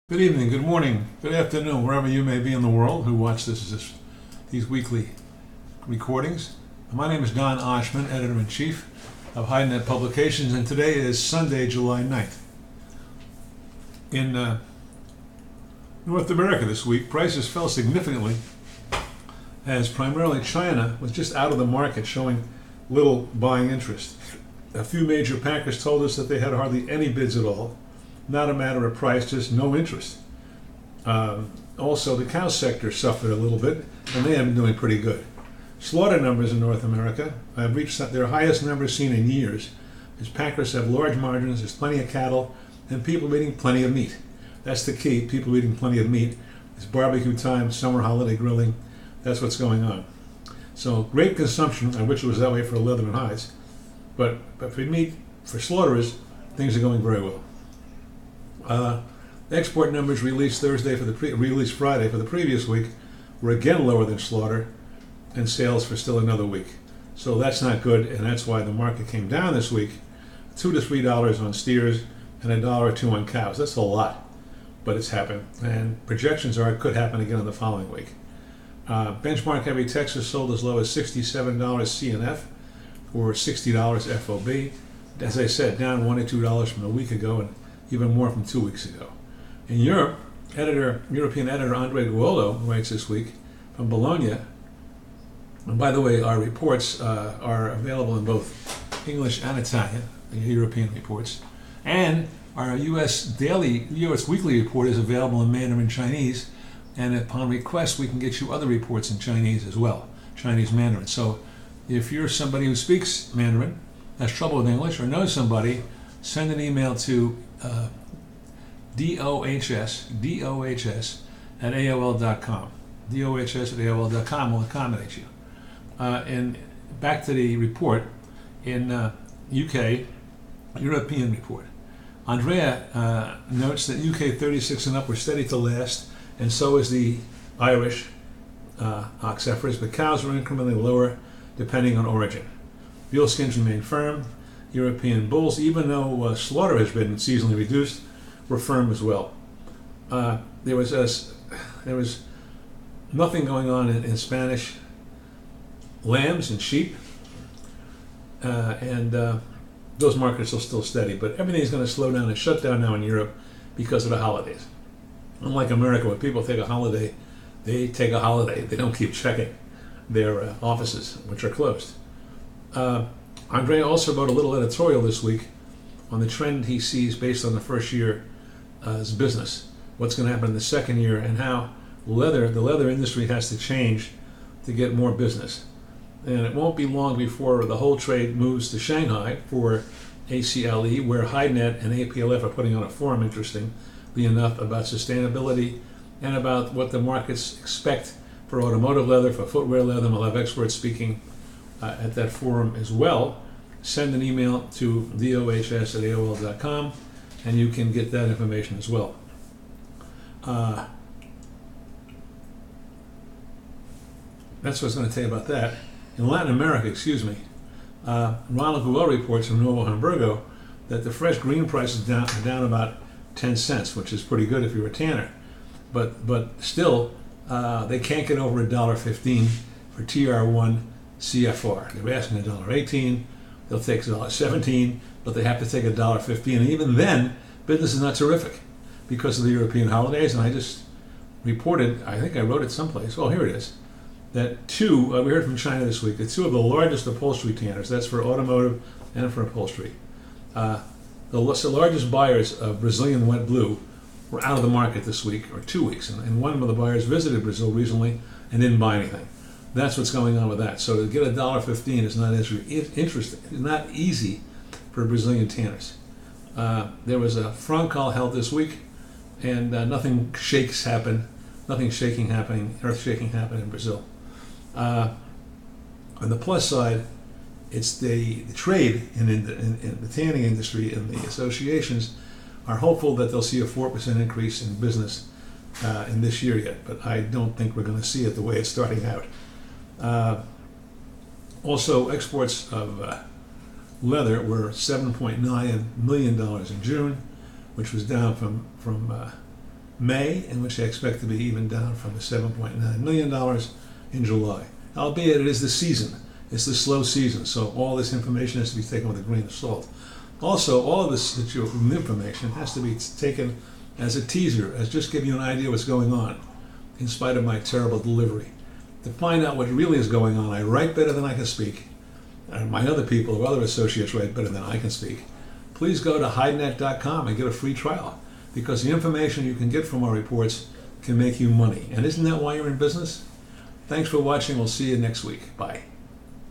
Good evening, good morning, good afternoon, wherever you may be in the world who watch these weekly recordings. My name is Don Oshman, Editor-in-Chief of HideNet Publications, and today is Sunday, July 9th. In North America this week, prices fell significantly as primarily China was just out of the market, showing little buying interest. A few major packers told us that they had hardly any bids at all. Not a matter of price, just no interest. Also, the cow sector suffered a little bit, and they have been doing pretty good. Slaughter numbers in North America have reached their highest numbers seen in years, as packers have large margins, there's plenty of cattle, and people eating plenty of meat. That's the key, people eating plenty of meat. It's barbecue time, summer holiday grilling, that's what's going on. So great consumption, I wish it was that way for leather and hides, but for meat, for slaughterers, things are going very well. Export numbers released Friday for the previous week were again lower than slaughter, and sales for still another week. So that's not good, and that's why the market came down this week. $2 to $3 on steers and $1 or $2 on cows. That's a lot, but it's happened, and projections are it could happen again in the following week. Benchmark heavy Texas sold as low as $67 CNF or $60 FOB. As I said, down $1 to $2 from a week ago, and even more from 2 weeks ago. In Europe, European editor Andre Guolo writes this week from Bologna. And by the way, our reports are available in both English and Italian, the European reports. And our U.S. weekly report is available in Mandarin Chinese. And upon request, we can get you other reports in Chinese as well, Chinese Mandarin. So if you're somebody who speaks Mandarin, has trouble with English, or knows somebody, send an email to DOHS at AOL.com. DOHS at AOL.com will accommodate you. And back to the report in UK, European report. Andrea notes that UK 36 and up were steady to last, and so is the Irish ox heifers, but cows were incrementally lower depending on origin. Veal skins remain firm. European bulls, even though slaughter has been seasonally reduced, were firm as well. There was nothing going on in Spanish lambs and sheep, and those markets are still steady. But everything's going to slow down and shut down now in Europe because of the holidays. Unlike America, when people take a holiday, they take a holiday. They don't keep checking their offices, which are closed. Andre also wrote a little editorial this week on the trend he sees based on the first year's business, what's going to happen in the second year, and how the leather industry has to change to get more business. And it won't be long before the whole trade moves to Shanghai for ACLE, where HideNet and APLF are putting on a forum, interestingly enough, about sustainability and about what the markets expect for automotive leather, for footwear leather. We'll have experts speaking at that forum as well. Send an email to dohs at aol.com and you can get that information as well. That's what I was going to tell you about that. In Latin America, Ronald Guo reports from Novo Hamburgo that the fresh green price is down about 10 cents, which is pretty good if you're a tanner. But still, they can't get over $1.15 for TR1 CFR. They're asking $1.18, they'll take $1.17, but they have to take $1.15. And even then, business is not terrific because of the European holidays. And I just reported, I think I wrote it someplace, well, here it is, that we heard from China this week, that two of the largest upholstery tanners, that's for automotive and for upholstery, the largest buyers of Brazilian wet blue were out of the market this week, or 2 weeks. And one of the buyers visited Brazil recently and didn't buy anything. That's what's going on with that. So to get $1.15 is not as interesting. It's not easy for Brazilian tanners. There was a Francal held this week, and nothing earth-shaking happened in Brazil. On the plus side, it's the trade in the tanning industry, and the associations are hopeful that they'll see a 4% increase in business in this year yet, but I don't think we're going to see it the way it's starting out. Also, exports of leather were $7.9 million in June, which was down from May, in which I expect to be even down from the $7.9 million in July. Albeit it is the season. It's the slow season, so all this information has to be taken with a grain of salt. Also, all of this information has to be taken as a teaser, as just give you an idea what's going on, in spite of my terrible delivery. To find out what really is going on, I write better than I can speak, and my other people or other associates write better than I can speak. Please go to HideNet.com and get a free trial, because the information you can get from our reports can make you money. And isn't that why you're in business? Thanks for watching. We'll see you next week. Bye.